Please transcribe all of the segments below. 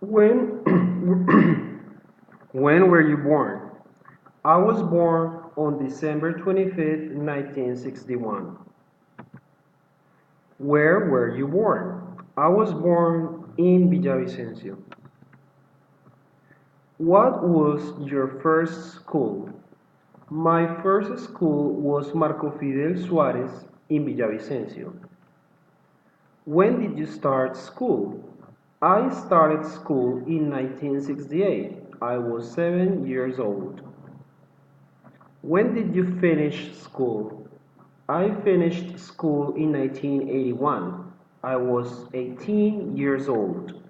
When when were you born? I was born on December 25th, 1961. Where were you born? I was born in Villavicencio. What was your first school? My first school was Marco Fidel Suarez in Villavicencio. When did you start school? I started school in 1968. I was 7 years old. When did you finish school? I finished school in 1981. I was 18 years old.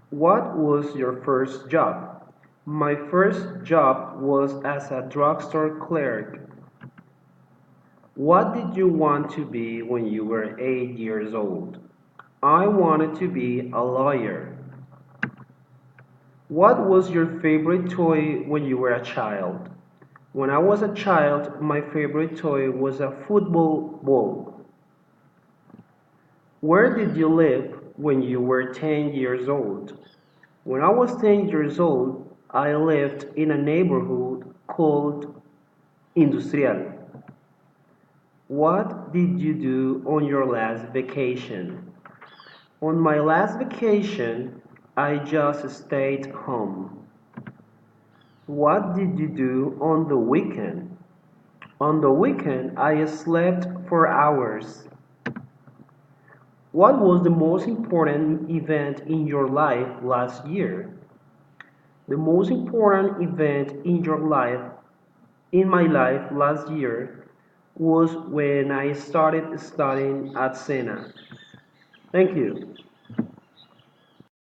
What was your first job? My first job was as a drugstore clerk. What did you want to be when you were 8 years old? I wanted to be a lawyer. What was your favorite toy when you were a child? When I was a child, my favorite toy was a football ball. Where did you live when you were 10 years old? When I was 10 years old, I lived in a neighborhood called Industrial. What did you do on your last vacation? On my last vacation, I just stayed home. What did you do on the weekend? On the weekend, I slept for hours. What was the most important event in your life last year? The most important event in my life last year was when I started studying at Sena. Thank you.